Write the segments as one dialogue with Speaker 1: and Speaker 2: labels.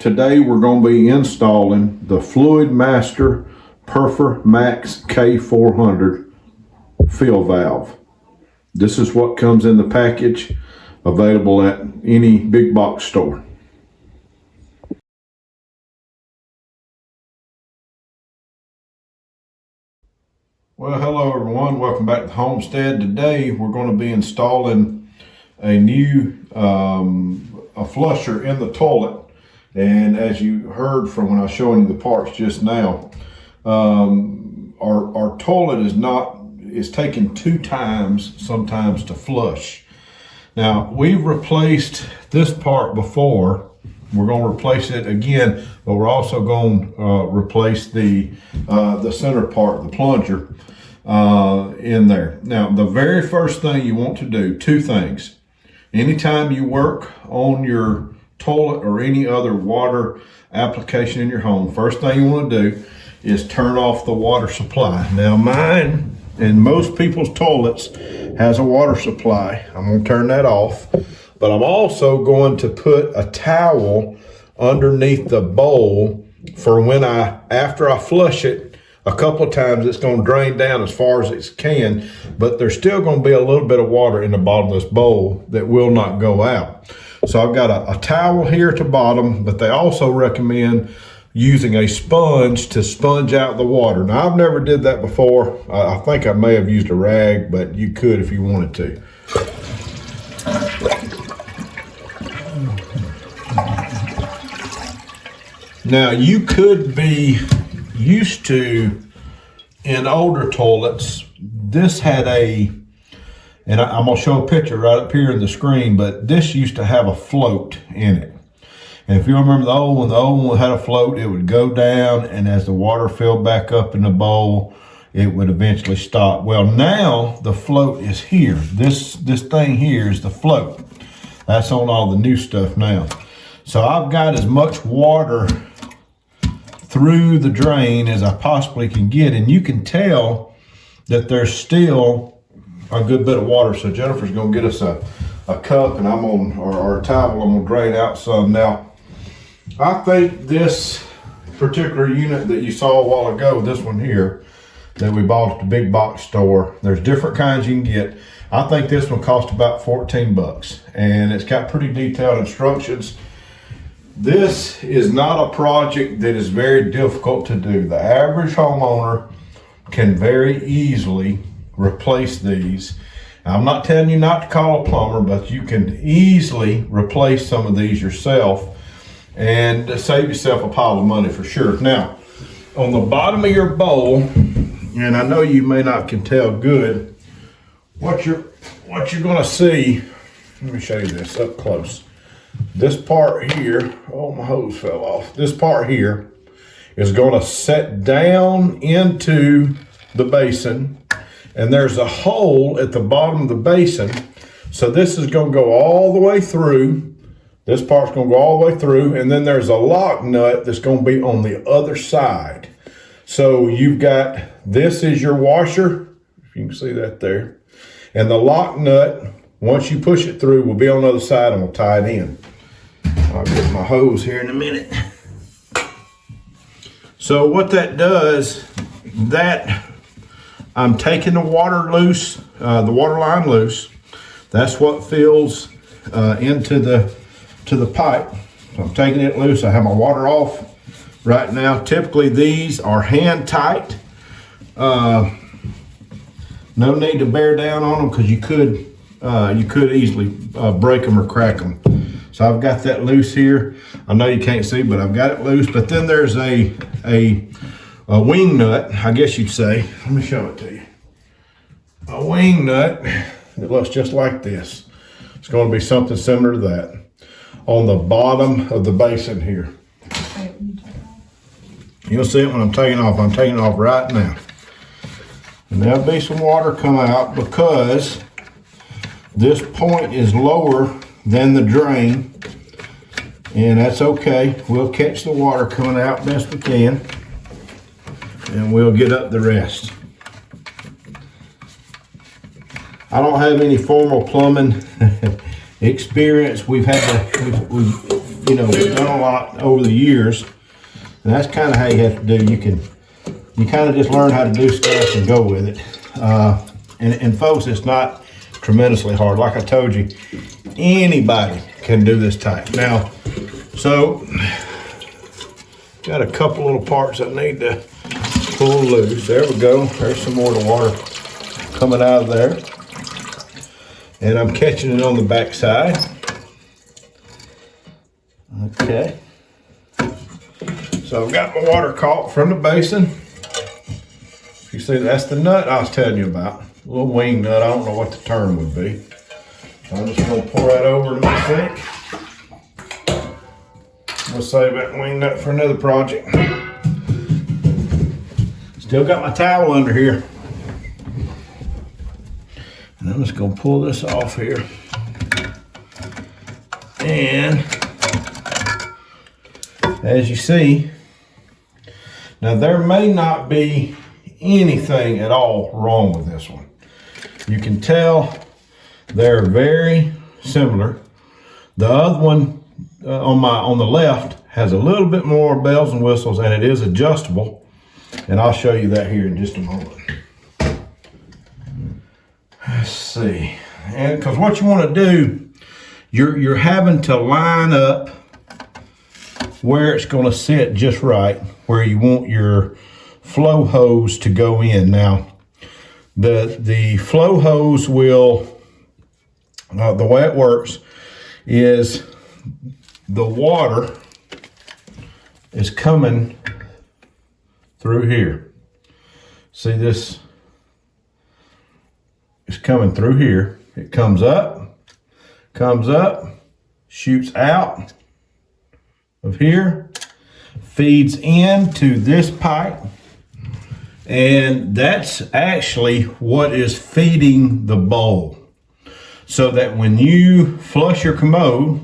Speaker 1: Today we're going to be installing the Fluid Master Perfor Max K400 fill valve. This is what comes in the package, available at any big box store. Well, hello everyone, welcome back to the homestead. Today we're going to be installing a new a flusher in the toilet. And as you heard from when I was showing you the parts just now, our toilet is taking 2 times sometimes to flush. Now we've replaced this part before. We're going to replace it again, but we're also going to replace the center part, the plunger, in there. Now the very first thing you want to do, 2 things. Anytime you work on your toilet or any other water application in your home, first thing you want to do is turn off the water supply. Now mine and most people's toilets has a water supply. I'm going to turn that off, but I'm also going to put a towel underneath the bowl for when after I flush it a couple of times, it's going to drain down as far as it can, but there's still going to be a little bit of water in the bottom of this bowl that will not go out. So I've got a towel here at the bottom, but they also recommend using a sponge to sponge out the water. Now I've never did that before. I think I may have used a rag, but you could if you wanted to. Now you could be used to, in older toilets, this had and I'm going to show a picture right up here in the screen, but this used to have a float in it. And if you remember the old one had a float, it would go down, and as the water filled back up in the bowl, it would eventually stop. Well, now the float is here. This thing here is the float. That's on all the new stuff now. So I've got as much water through the drain as I possibly can get, and you can tell that there's still a good bit of water. So Jennifer's gonna get us a cup, and or a towel, I'm gonna drain out some. Now, I think this particular unit that you saw a while ago, this one here, that we bought at the big box store, there's different kinds you can get. I think this one cost about 14 bucks, and it's got pretty detailed instructions. This is not a project that is very difficult to do. The average homeowner can very easily replace these. I'm not telling you not to call a plumber, but you can easily replace some of these yourself and save yourself a pile of money for sure. Now, on the bottom of your bowl, and I know you may not can tell good, what you're gonna see, let me show you this up close. This part here, oh, my hose fell off. This part here is gonna set down into the basin, and there's a hole at the bottom of the basin. So this is gonna go all the way through. This part's gonna go all the way through, and then there's a lock nut that's gonna be on the other side. So you've got, this is your washer, if you can see that there. And the lock nut, once you push it through, will be on the other side, and we'll tie it in. I'll get my hose here in a minute. So what that does, I'm taking the water loose, the water line loose. That's what fills into the pipe. So I'm taking it loose. I have my water off right now. Typically these are hand tight. No need to bear down on them, because you could easily break them or crack them. So I've got that loose here. I know you can't see, but I've got it loose. But then there's a wing nut, I guess you'd say. Let me show it to you. A wing nut that looks just like this. It's going to be something similar to that on the bottom of the basin here. You'll see it when I'm taking off. I'm taking it off right now. And there'll be some water come out because this point is lower than the drain, and that's okay. We'll catch the water coming out best we can, and we'll get up the rest. I don't have any formal plumbing experience. We've we've done a lot over the years, and that's kind of how you have to do. You kind of just learn how to do stuff and go with it. And folks, it's not tremendously hard. Like I told you, anybody can do this type. Now, so got a couple little parts I need to pull loose. There we go. There's some more of the water coming out of there. And I'm catching it on the back side. Okay. So I've got my water caught from the basin. You see, that's the nut I was telling you about. A little wing nut. I don't know what the term would be. So I'm just going to pour that over to my sink. We'll save that wing nut for another project. Still got my towel under here. And I'm just going to pull this off here. And as you see, now there may not be anything at all wrong with this one. You can tell they're very similar. The other one on the left has a little bit more bells and whistles, and it is adjustable. And I'll show you that here in just a moment. Let's see. And because what you want to do, you're having to line up where it's going to sit just right, where you want your flow hose to go in. Now, the flow hose will, the way it works is the water is coming through here. See this? It's coming through here. It comes up, shoots out of here, feeds into this pipe, and that's actually what is feeding the bowl. So that when you flush your commode,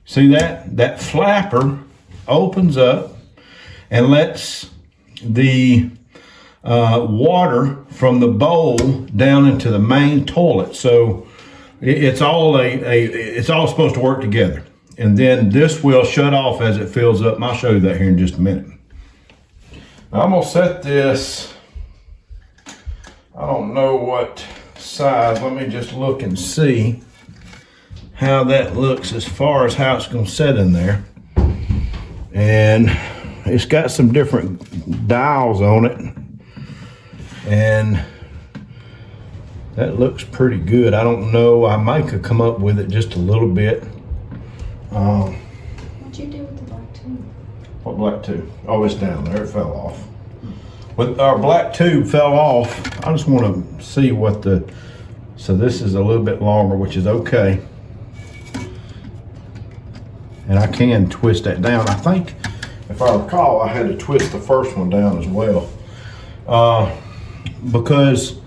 Speaker 1: see that flapper opens up and lets the water from the bowl down into the main toilet. So it's all it's all supposed to work together. And then this will shut off as it fills up. And I'll show you that here in just a minute. Now I'm gonna set this, I don't know what size. Let me just look and see how that looks as far as how it's gonna set in there. And it's got some different dials on it. And that looks pretty good. I don't know, I might could come up with it just a little bit.
Speaker 2: What'd you do with the black tube?
Speaker 1: What black tube? Oh, it's down there, it fell off. With our black tube fell off, I just want to see what so this is a little bit longer, which is okay. And I can twist that down. I think, if I recall, I had to twist the first one down as well. Because,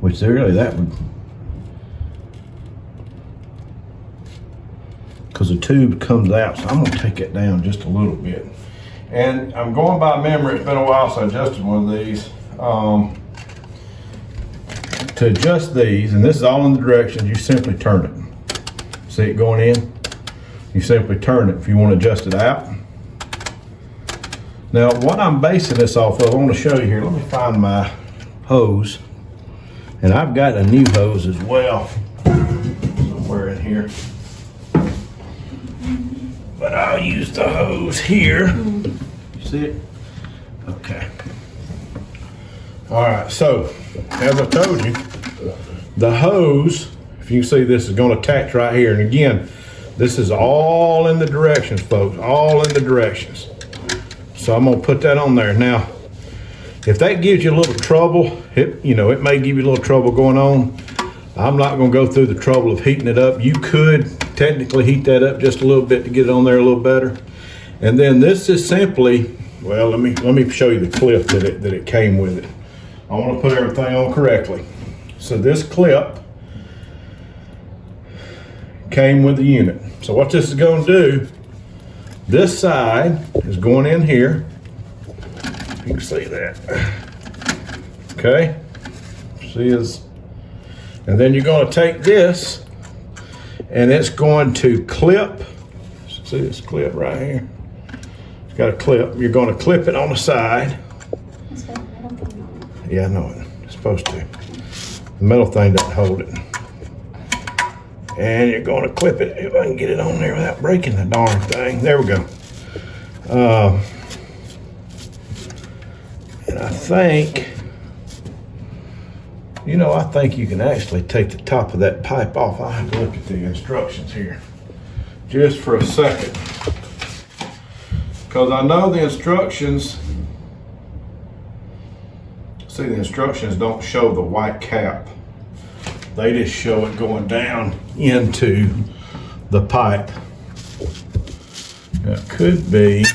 Speaker 1: which really that would, because the tube comes out, so I'm gonna take it down just a little bit. And I'm going by memory, it's been a while since I adjusted one of these. To adjust these, and this is all in the directions, you simply turn it. See it going in? You simply turn it if you want to adjust it out. Now, what I'm basing this off of, I want to show you here. Let me find my hose. And I've got a new hose as well, somewhere in here. But I'll use the hose here. You see it? Okay. All right, so, as I told you, the hose, if you can see, this is going to attach right here. And again, this is all in the directions, folks, all in the directions. So I'm gonna put that on there. Now, if that gives you a little trouble, it may give you a little trouble going on. I'm not gonna go through the trouble of heating it up. You could technically heat that up just a little bit to get it on there a little better. And then this is simply, well, let me show you the clip that it came with it. I wanna put everything on correctly. So this clip came with the unit. So what this is gonna do, this side is going in here. You can see that. Okay. See this? And then you're going to take this and it's going to clip. See this clip right here? It's got a clip. You're going to clip it on the side. Yeah, I know it. It's supposed to. The metal thing doesn't hold it. And you're going to clip it, if I can get it on there without breaking the darn thing. There we go. And I think, I think you can actually take the top of that pipe off. I have to look at the instructions here just for a second. Because I know the instructions, see, the instructions don't show the white cap. They just show it going down into the pipe. It could be.
Speaker 2: I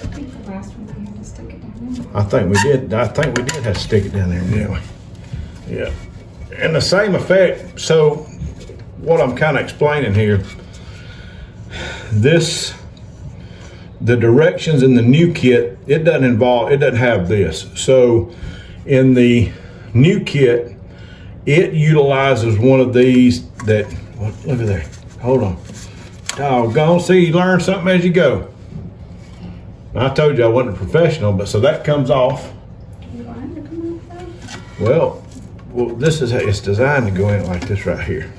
Speaker 2: think the last one we had to stick it down in.
Speaker 1: I think we did have to stick it down there, didn't we? Yeah. And the same effect, so what I'm kind of explaining here, the directions in the new kit, it doesn't have this. So in the new kit, it utilizes one of these that, look at there, hold on. Doggone, see, you learn something as you go. I told you I wasn't a professional, but so that comes off.
Speaker 2: You want it to come off though?
Speaker 1: Well, this is how it's designed to go in like this right here.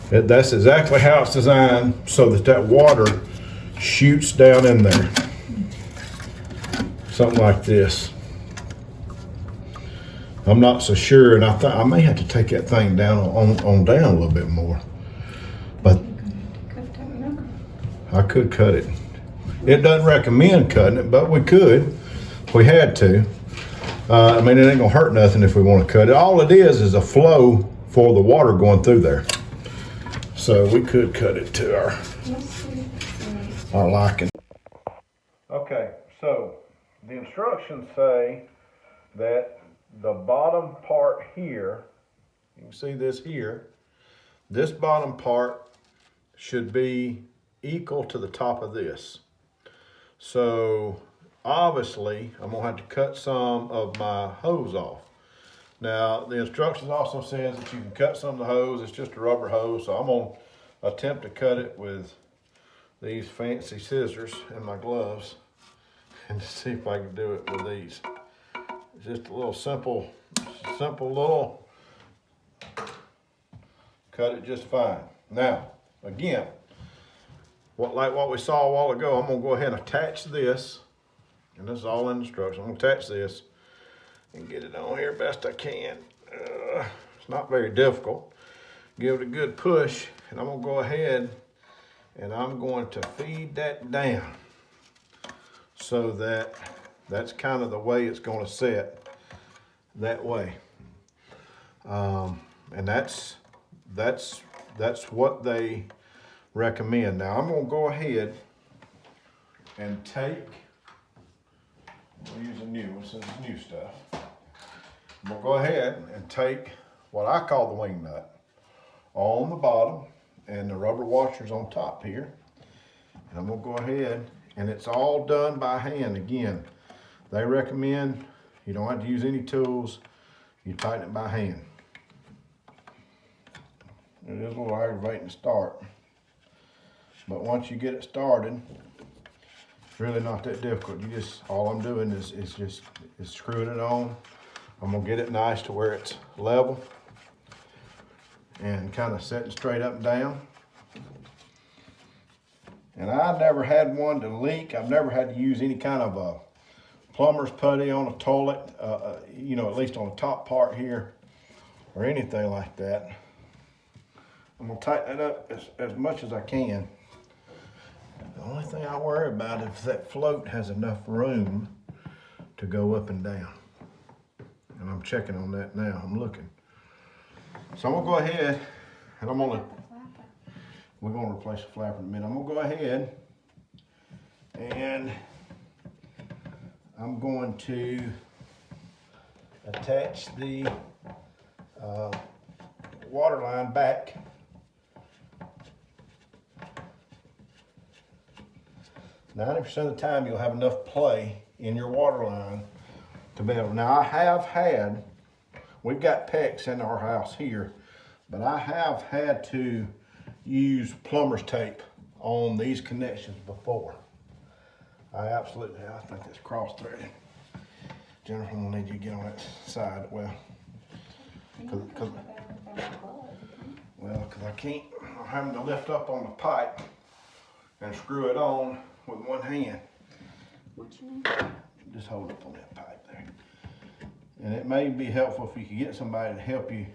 Speaker 1: That's exactly how it's designed, so that water shoots down in there. Something like this. I'm not so sure, and I may have to take that thing down on down a little bit more. But I could cut it. It doesn't recommend cutting it, but we could if we had to. I mean, it ain't gonna hurt nothing if we want to cut it. All it is a flow for the water going through there. So we could cut it to our liking. Okay, so the instructions say that the bottom part here, you can see this here, this bottom part should be equal to the top of this. So obviously I'm gonna have to cut some of my hose off. Now the instructions also says that you can cut some of the hose, it's just a rubber hose, so I'm gonna attempt to cut it with these fancy scissors and my gloves and to see if I can do it with these. It's just a little simple little, cut it just fine. Now, again, like what we saw a while ago, I'm gonna go ahead and attach this, and this is all in the instructions. I'm gonna attach this and get it on here best I can. It's not very difficult. Give it a good push, and I'm gonna go ahead and I'm going to feed that down so that that's kind of the way it's gonna set that way. And that's what they recommend. Now I'm gonna go ahead and take, we'll use a new one since it's new stuff. I'm gonna go ahead and take what I call the wing nut on the bottom and the rubber washers on top here. And I'm gonna go ahead, and it's all done by hand. Again, they recommend you don't have to use any tools, you tighten it by hand. It is a little aggravating to start, but once you get it started, it's really not that difficult. All I'm doing is screwing it on. I'm gonna get it nice to where it's level and kind of setting straight up and down. And I've never had one to leak. I've never had to use any kind of a plumber's putty on a toilet, at least on the top part here or anything like that. I'm gonna tighten it up as much as I can. The only thing I worry about is if that float has enough room to go up and down. And I'm checking on that now, I'm looking. So I'm gonna go ahead and we're gonna replace the flapper in a minute. I'm gonna go ahead and I'm going to attach the water line back. %90 of the time you'll have enough play in your water line to be able. Now I have had, we've got PEX in our house here, but I have had to use plumber's tape on these connections before. I think it's cross-threaded. Jennifer, I'm gonna need you to get on that side. Well, cause I can't, I'm having to lift up on the pipe and screw it on with one hand.
Speaker 2: What you mean?
Speaker 1: Just hold up on that pipe there. And it may be helpful if you could get somebody to help you.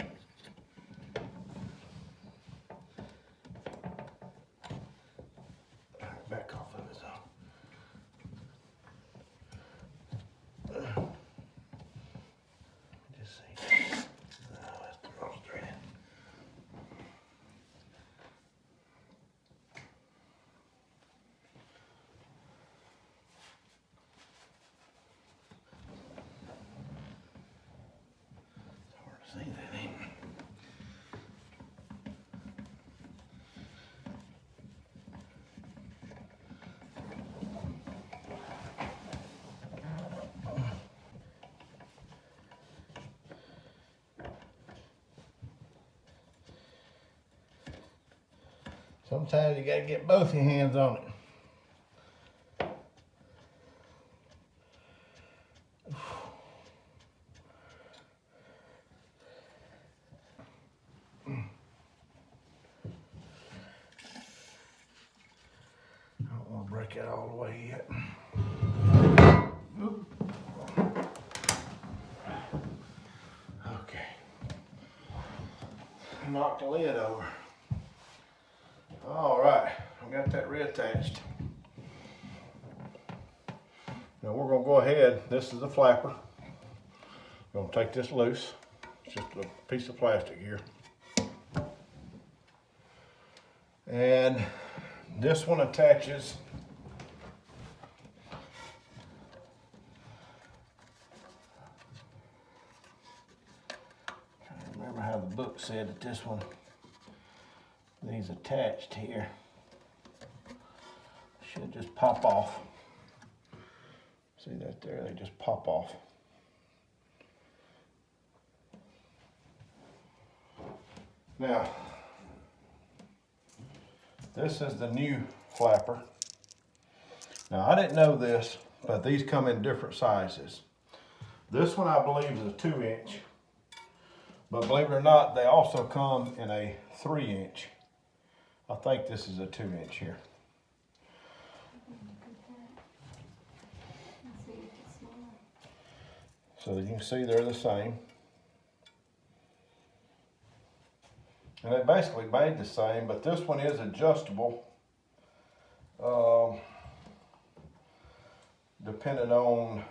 Speaker 1: All right, back off of it, so. Just see. Oh, that's the wrong thread. It's hard to see that, ain't it? Sometimes you gotta get both your hands on it. I don't want to break it all the way yet. Okay. Knock the lid over. All right, I got that reattached. Now we're gonna go ahead, this is the flapper. Gonna take this loose. It's just a piece of plastic here. And this one attaches trying to remember how the book said that this one, these attached here should just pop off. See that there? They just pop off. Now, this is the new flapper. Now, I didn't know this, but these come in different sizes. This one I believe is a 2-inch, but believe it or not, they also come in a 3-inch. I think this is a 2-inch here. So you can see they're the same. And they basically made the same, but this one is adjustable. Depending on,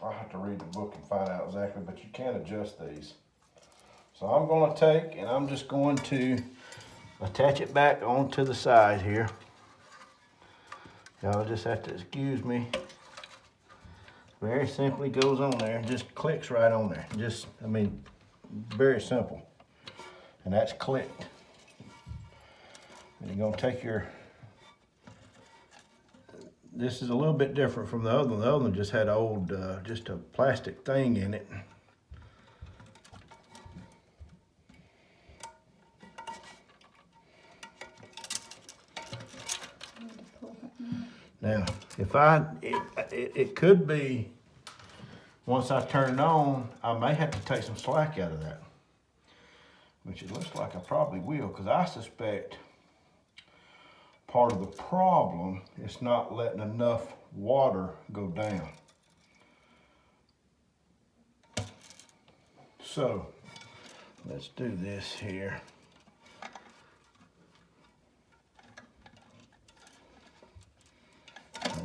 Speaker 1: I'll have to read the book and find out exactly, but you can adjust these. So I'm going to take and I'm just going to attach it back onto the side here. Y'all just have to excuse me. Very simply goes on there and just clicks right on there. Just, I mean, very simple. And that's clicked. And you're gonna take your, this is a little bit different from the other one. The other one just had old, just a plastic thing in it. Now, if it could be, once I turn it on, I may have to take some slack out of that. Which it looks like I probably will, because I suspect part of the problem is not letting enough water go down. So, let's do this here.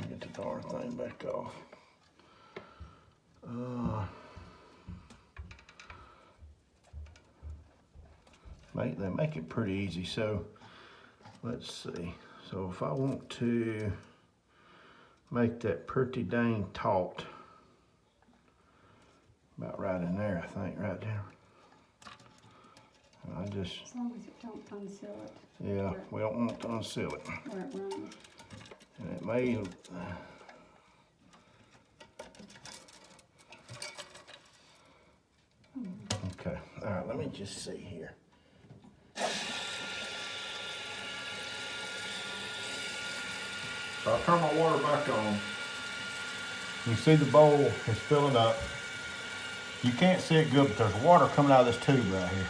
Speaker 1: Get the darn thing back off. They make it pretty easy. So let's see. So if I want to make that pretty dang taut, about right in there, I think, right there. I just,
Speaker 2: As long as you don't unseal it.
Speaker 1: yeah, we don't want to unseal it.
Speaker 2: Where it runs.
Speaker 1: And it may, All right, let me just see here. So I'll turn my water back on. You see the bowl is filling up. You can't see it good, but there's water coming out of this tube right here.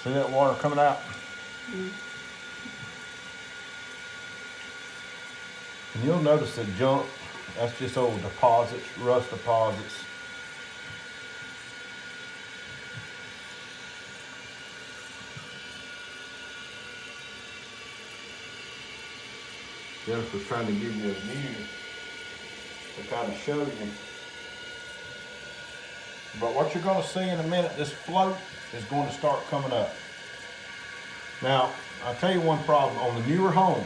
Speaker 1: See that water coming out? And you'll notice that junk, that's just old deposits, rust deposits. Jennifer's trying to give you a view to kind of show you. But what you're going to see in a minute, this float is going to start coming up. Now, I'll tell you one problem. On the newer homes,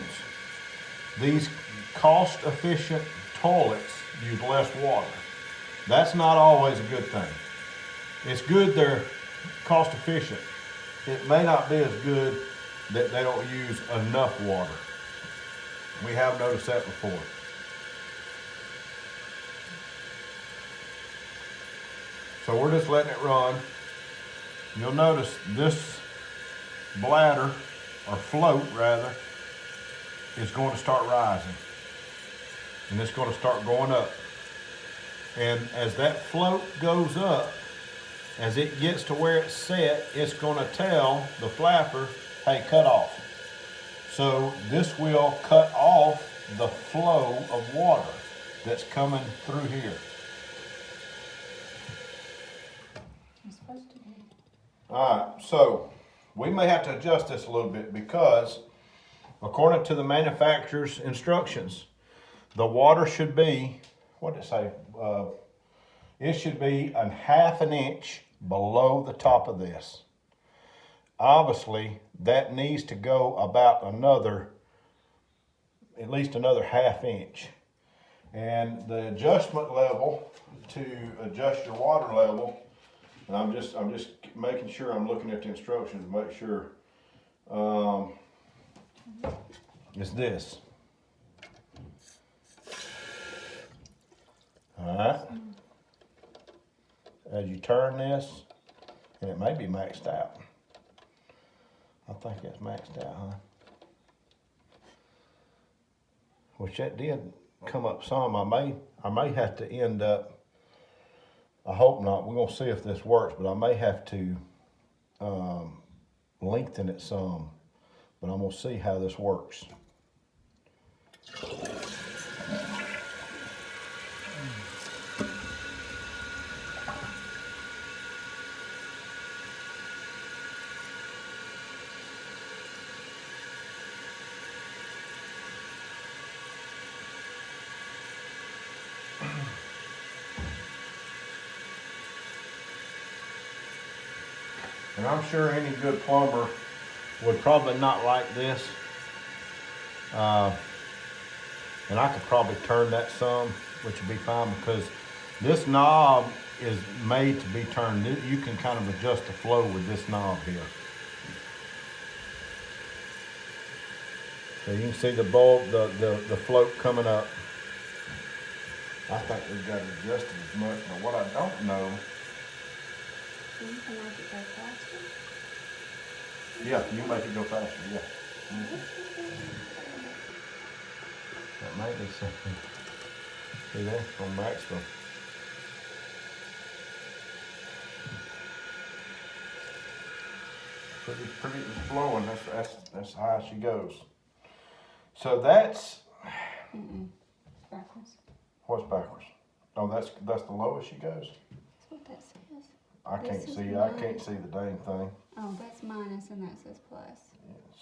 Speaker 1: these cost-efficient toilets use less water. That's not always a good thing. It's good they're cost-efficient. It may not be as good that they don't use enough water. We have noticed that before. So we're just letting it run. You'll notice this bladder, or float rather, is going to start rising. And it's going to start going up. And as that float goes up, as it gets to where it's set, it's going to tell the flapper, hey, cut off. So this will cut off the flow of water that's coming through here.
Speaker 2: It's supposed to be.
Speaker 1: All right, so we may have to adjust this a little bit because according to the manufacturer's instructions, the water should be, what did it say? It should be a ½ an inch below the top of this. Obviously, that needs to go about at least another ½ inch. And the adjustment level to adjust your water level, and I'm just making sure I'm looking at the instructions to make sure, is this. All right. As you turn this, and it may be maxed out. I think it's maxed out, huh? Which that did come up some. I may have to end up, I hope not, we're gonna see if this works, but I may have to lengthen it some, but I'm gonna see how this works. And I'm sure any good plumber would probably not like this. And I could probably turn that some, which would be fine because this knob is made to be turned. You can kind of adjust the flow with this knob here. So you can see the bulb, the float coming up. I think we've got it adjusted as much. Now what I don't know.
Speaker 2: You can make it go faster.
Speaker 1: Yeah, you make it go faster, yeah. That might be something. See that from Maxwell. Pretty it's flowing. That's how high she goes. So that's
Speaker 2: Backwards.
Speaker 1: what's backwards. Oh, that's the lowest she goes.
Speaker 2: That's what that says.
Speaker 1: I can't
Speaker 2: This is
Speaker 1: see. I
Speaker 2: mine.
Speaker 1: can't see the dang thing.
Speaker 2: Oh, that's minus and that says plus.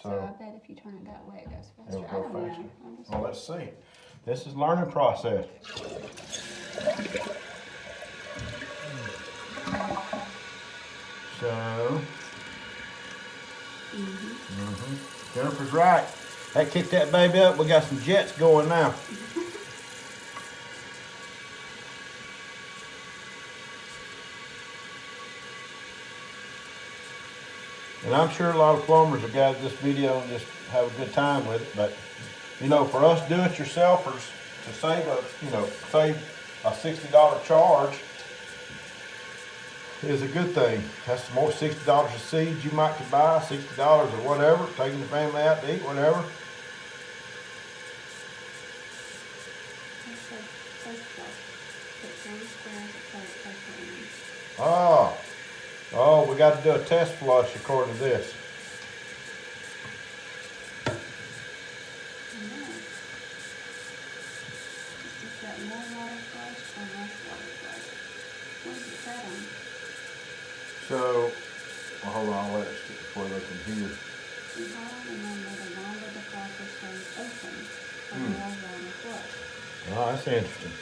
Speaker 2: So
Speaker 1: So
Speaker 2: I bet if you turn it that way, it goes faster.
Speaker 1: it'll
Speaker 2: I
Speaker 1: go
Speaker 2: don't
Speaker 1: faster.
Speaker 2: know. I'm just-
Speaker 1: Well, let's see. This is learning process. So, Jennifer's right. That kicked that baby up. We got some jets going now. And I'm sure a lot of plumbers have got this video and just have a good time with it. But, you know, for us do-it-yourselfers to save a $60 charge, is a good thing. That's more $60 of seeds you might could buy, $60 or whatever, taking the family out to eat, whatever.
Speaker 2: That's the first flush. Put 3 squares of toilet paper in.
Speaker 1: Oh, we got to do a test flush according to this.
Speaker 2: And then, is that more water flush or less water flush? What does it say on?
Speaker 1: So, well, hold on, I'll let it stick before they can hear.
Speaker 2: You hold and remember the longer the flapper stays open, the more water flush.
Speaker 1: Oh, that's interesting.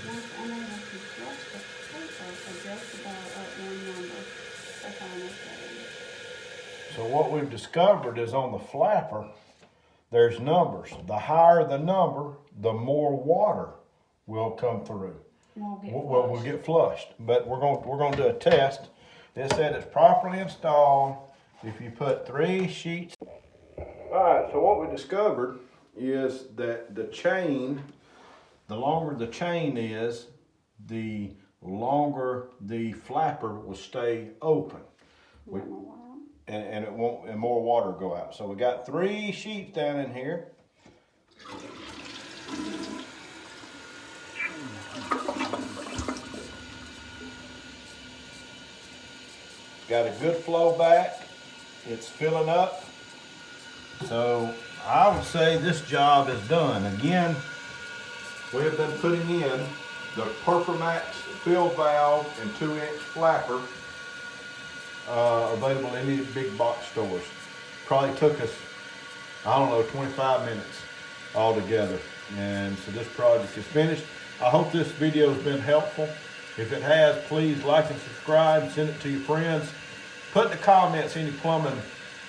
Speaker 2: Once unable to flush the paper, adjust the ball up 1 number for final setting.
Speaker 1: So what we've discovered is on the flapper, there's numbers. The higher the number, the more water will come through. We'll get flushed. But we're gonna do a test. It said it's properly installed if you put 3 sheets. All right. So what we discovered is that the longer the chain is, the longer the flapper will stay open.
Speaker 2: Want more water on?
Speaker 1: And it won't, and more water will go out. So we got 3 sheets down in here. Got a good flow back. It's filling up. So I would say this job is done. Again, we have been putting in the Performax fill valve and 2-inch flapper. Available in any big box stores. Probably took us, I don't know, 25 minutes altogether. And so this project is finished. I hope this video has been helpful. If it has, please like and subscribe, send it to your friends. Put in the comments any plumbing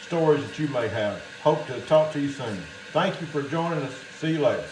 Speaker 1: stories that you may have. Hope to talk to you soon. Thank you for joining us. See you later.